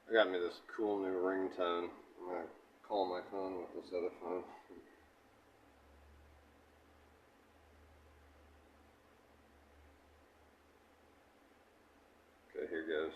I got me this cool new ringtone. I'm going to call my phone with this other phone. Okay, here goes.